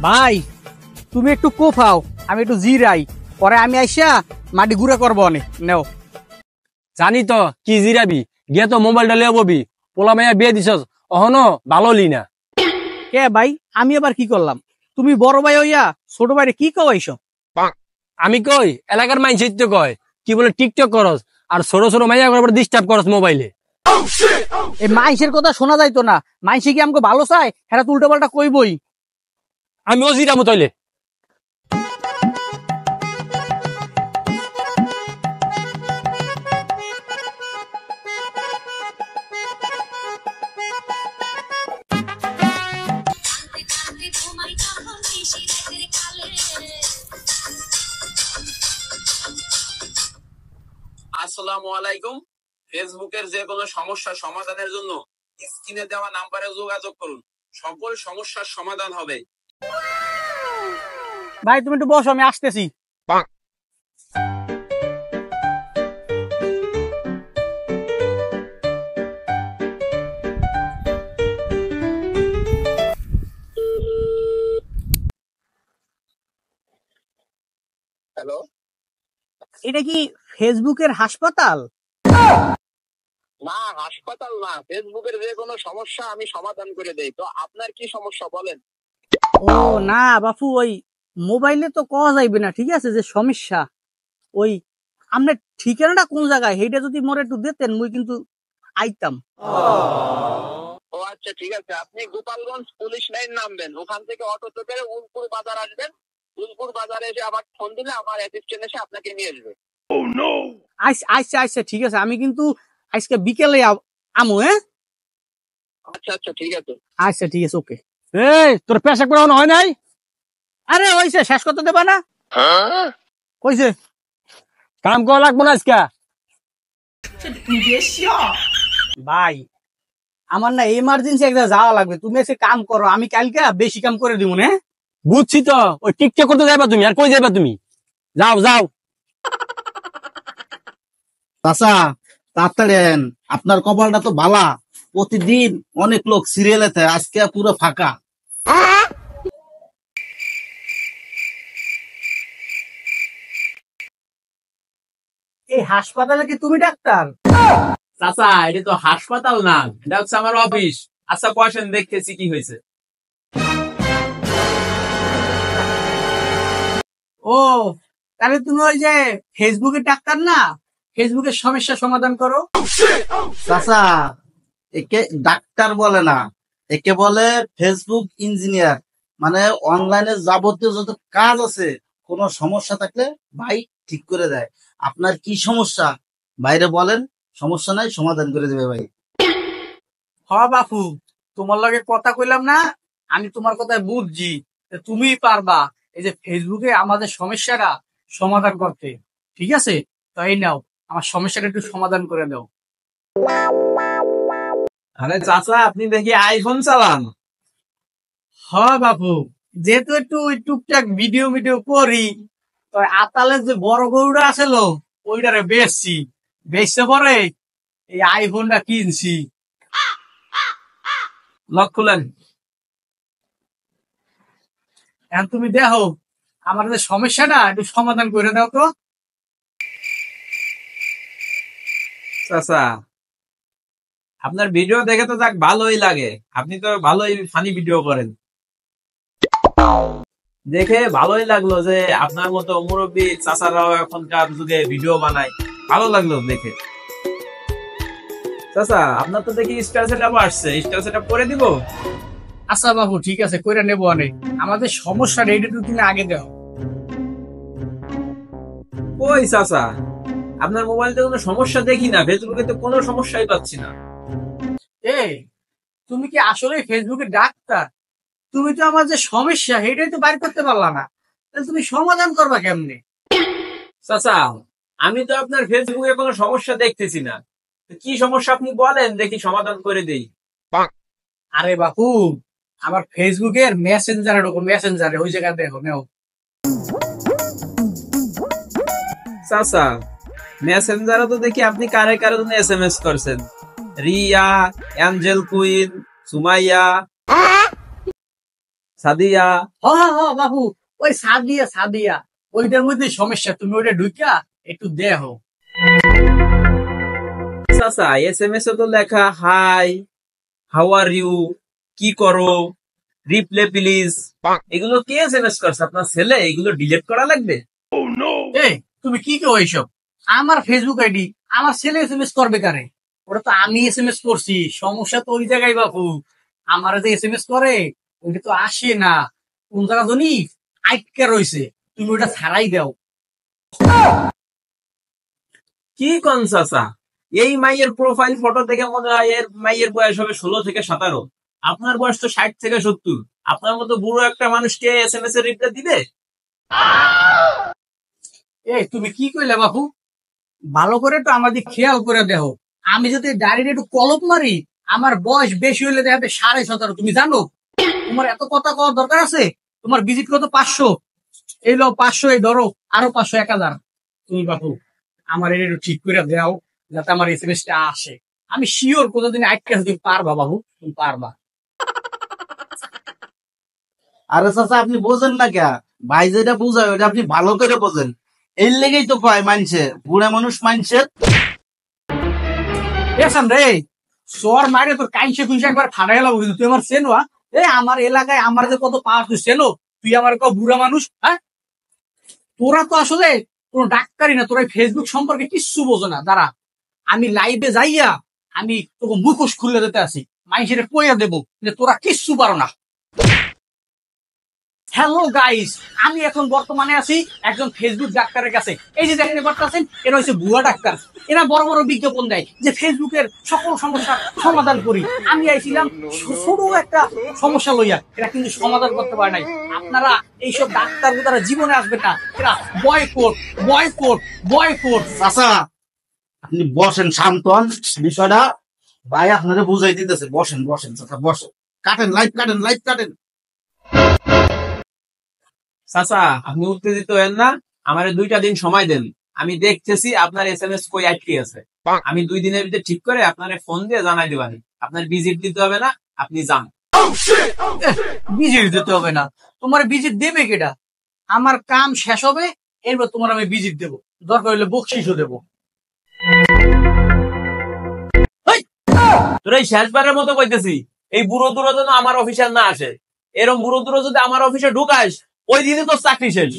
ভাই তুমি একটু কোফাও, আমি একটু জিরাই, পরে আমি আইসা মাটি গুঁড়া করবো অনেক নেও। জানি তো কি জিরাবি, গিয়ে তো মোবাইলটা লিয়ে ববি, পোলা মাইয়া বিয়ে দিছস অহনো ভালো লি না। কে ভাই, আমি আবার কি করলাম? তুমি বড় ভাই হইয়া ছোট ভাইরে কি কও এইসব? আমি কই এলাকার মাইনছে তো কয় কি বলে টিকটক করস আর ছোট ছোট মাইয়া করে ডিস্টার্ব করস মোবাইলে। এই মাইসের কথা শোনা যাইতো না, মাইসে কি আমাকে ভালো চায়? হ্যাঁ উল্টা পাল্টা কইবই। আমিও জিরামু তাইলে। আসসালামু আলাইকুম। ফেসবুকের যে কোনো সমস্যা সমাধানের জন্য স্ক্রিনে দেওয়া নাম্বারে যোগাযোগ করুন, সকল সমস্যার সমাধান হবে। ভাই তুমি একটু বসো, আমি আসতেছি। হ্যালো, এটা কি ফেসবুকের হাসপাতাল? না হাসপাতাল না, ফেসবুকের যে কোনো সমস্যা আমি সমাধান করে দেই। তো আপনার কি সমস্যা বলেন? ও না বাপু, ওই মোবাইলে তো কওয়া যাইবে না, ঠিক আছে? যে সমস্যা ওই আপনার ঠিকানাটা কোন জায়গায়, সেইটা যদি মোরে একটু দিতেন মুই কিন্তু আইতাম। ও আচ্ছা ঠিক আছে, আপনি গোপালগঞ্জ পুলিশ লাইন নামবেন, ওখান থেকে অটোতে করে উলপুর বাজার আসবেন। উলপুর বাজারে এসে আবার ফোন দিলে আমার অ্যাসিস্ট্যান্ট এসে আপনাকে নিয়ে আসবে। আচ্ছা আচ্ছা ঠিক আছে, আমি কিন্তু আজকে বিকেলে আমু। হ্যাঁ আচ্ছা আচ্ছা ঠিক আছে। আচ্ছা ঠিক আছে, ওকে। এই তোর পেশা করানো হয় নাই? আরে হইছে, শেষ করতে দেবা না? কইছে কাম করা লাগবো না আজকে। ভাই আমার না এমার্জেন্সি একটা যাওয়া লাগবে, তুমি এসে কাম করো, আমি কালকে বেশি কাম করে দিব না। বুঝছি তো, ওই টিকটক করতে যাইবা তুমি, আর কই যাইবা তুমি? যাও যাও। চাচা তাড়াতাড়ি আয়েন, আপনার কপালটা তো ভালা, প্রতিদিন অনেক লোক সিরিয়ালেতে, আজকে পুরো ফাঁকা। এই হাসপাতালে কি তুমি ডাক্তার? চাচা এটা তো হাসপাতাল না, এটা হচ্ছে আমার অফিস। আচ্ছা বসেন, দেখতেছি কি হয়েছে। ও তাহলে তুমি ওই যে ফেসবুকের ডাক্তার না, ফেসবুকের সমস্যা সমাধান করো। চাচা একে ডাক্তার বলে না, একে বলে ফেসবুক ইঞ্জিনিয়ার। মানে অনলাইনে যাবতীয় যত কাজ আছে, কোনো সমস্যা থাকলে ভাই ঠিক করে দেয়। আপনার কি সমস্যা বাইরে বলেন, সমস্যা নাই, সমাধান করে দেবে ভাই। হ বাপু, তোমার লগে কথা কইলাম না, আমি তোমার কথায় বুঝছি, তুমি পারবা এই যে ফেসবুকে আমাদের সমস্যাটা সমাধান করতে। ঠিক আছে, তো এই নাও, আমার সমস্যাটা একটু সমাধান করে দাও। আরে চাচা আপনি দেখি আইফোন চালান। হ বাপু, যেহেতু একটু টুকটাক ভিডিও করি, তো আতালের যে বড় গরুটা আছিল ওইটারে বেচতে পরে এই আইফোনটা কিনছি। লক খুলেন। এখন তুমি দেখো আমার যে সমস্যাটা একটু সমাধান করে দাও তো। চাচা আপনার ভিডিও দেখে তো যাক ভালোই লাগে, আপনি তো ভালোই ফানি ভিডিও করেন, দেখে ভালোই লাগলো যে আপনার মতো মুরব্বী চাচারাও এখনকার যুগে ভিডিও বানায়, ভালো লাগলো দেখে। চাচা আপনার তো দেখি স্টার সেটআপ আসছে, স্টার সেটআপ করে দিব? আচ্ছা বাবু ঠিক আছে, কইরা নেবো অনেক। আমাদের সমস্যাটা এটা তো তুমি আগে দাও। ওই চাচা আপনার মোবাইলতে কোনো সমস্যা দেখি না, ফেসবুকে তো কোনো সমস্যাই পাচ্ছি না। এই তুমি কি আসলে ফেসবুকে ডাক্তার? তুমি তো আমার যে সমস্যা সেটাই তো বাইর করতে পারলা না, তাহলে তুমি সমাধান করবা কেমনে? চাচা আমি তো আপনার ফেসবুকে কোনো সমস্যা দেখতেছি না, তো কি সমস্যা আপনি বলেন, দেখি সমাধান করে দেই। আরে বাপু, আমার ফেসবুকের মেসেঞ্জারে ওই জায়গায় দেখো নেও। চাচা মেসেঞ্জারে তো দেখি আপনি কারে কারে জন্য SMS করছেন, রিয়া, অ্যাঞ্জেল কুইন, সুমাইয়া। সাদিয়া। বাবু, ওই সাদিয়া সাদিয়া, ওইটার মধ্যে সমস্যা, তুমি ওইটা ঢুকা একটু দেখো। চাচা SMS এ তো লেখা হাই, হাউ আর ইউ, কি করো, রিপ্লে প্লিজ। এগুলো কে SMS করছে? আপনার ছেলে? এগুলো ডিলিট করা লাগবে। এই তুমি কি কেউ এইসব? আমার ফেসবুক আইডি আমার ছেলে SMS করবে কারে? ওটা তো আমি SMS করছি। সমস্যা তো ওই জায়গায় বাবু। আমার যে SMS করে ওইটা তো আসে না, কোন জায়গা জানি আটকে রয়েছে। তুমি ওটা ছাড়াই দাও। কি কোন চাচা? এই মাইয়ের প্রোফাইল ফটো দেখে মনে হয় এর মাইয়ের বয়স হবে 16 থেকে 17। আপনার বয়স তো 60 থেকে 70। আপনার মতো বুড়ো একটা মানুষকে SMS এর রিপ্লাই দিবে? এই তুমি কি কইলে বাবু? ভালো করে তো আমাদের খেয়াল করে দেখো। আমি যদি দাঁড়িয়ে একটু কলপ মারি, আমার বয়স বেশি হইলে দেখাবে 17.5। তুমি জানো? তোমার এত কথা কওয়ার দরকার আছে? তোমার ভিজিট কত? 500। এই লো 500, এই ধরো আরো 500, 1000। তুমি বাবু আমার এটা একটু ঠিক করে দাও, যাতে আমার SMS টা আসে। আমি শিওর কোনোদিন আটকে আছে, তুমি পারবা বাবু, তুমি পারবা। আরে চাচা আপনি বোঝেন না কে? ভাই যেটা বুঝায় ওটা আপনি ভালো করে বোঝেন। এর লেগেই তো কয় মানছে বুড়া মানুষ মানছে। এসান রে, সোয়ার মারে তোর কাইনসে কুইনসে একবার ফাটাই গেল। তুই আমার চেনো? আমার এলাকায় আমার যে কত পাওয়ার, তুই চেনো? তুই আমার কো বুড়া মানুষ? হ্যাঁ, তোরা তো আসলে কোনো ডাক্তারই না, তোরা ফেসবুক সম্পর্কে কিচ্ছু বোঝো না। দাঁড়া, আমি লাইভে যাইয়া আমি তোকে মুখোশ খুলে দিতে আসি, মানুষের কইয়া দেবো যে তোরা কিচ্ছু পারো না। হ্যালো গাইস, আমি এখন বর্তমানে আছি একজন ফেসবুক ডাক্তারের কাছে। এই যে দেখতে পাচ্ছেন, এরা হচ্ছে ভুয়া ডাক্তার। এরা বড় বড় বিজ্ঞাপন দেয় যে ফেসবুকের সকল সমস্যার সমাধান করি। আমি আইছিলাম ছোট একটা সমস্যা লইয়া, এরা কিন্তু সমাধান করতে পারে নাই। আপনারা এইসব ডাক্তার তারা জীবনে আসবেন না। এরা বয়কট বয়কট বয়কট। চাচা আপনি বসেন, শান্ত হন, বিষয়টা ভাই আপনারা বুঝাই দিতেছে। বসেন বসেন চাচা বসেন, কাটেন লাইভ, কাটেন লাইভ, কাটেন। চাচা আপনি উত্তেজিত হন না, আমার 2টা দিন সময় দেন। আমি দেখতেছি আপনার SMS কই আটকে আছে। আমি 2 দিনের ভিতরে ঠিক করে আপনারে ফোন দিয়ে জানাই দিবানি। আপনার ভিজিট দিতে হবে না, আপনি যান। ভিজিট দিতে হবে না? তোমার ভিজিট দেবে কেটা? আমার কাম শেষ হবে, এরপর তোমার আমি ভিজিট দেবো, দরকার হলে বকশিসও দেবো। তোর এই শেষবারের মতো কইতেছি, এই বুড়ো দুরো যেন আমার অফিসে না আসে। এরকম বুড়ো দুরো যদি আমার অফিসে ঢুকাস, ওই দিনই তোর চাকরি শেষ।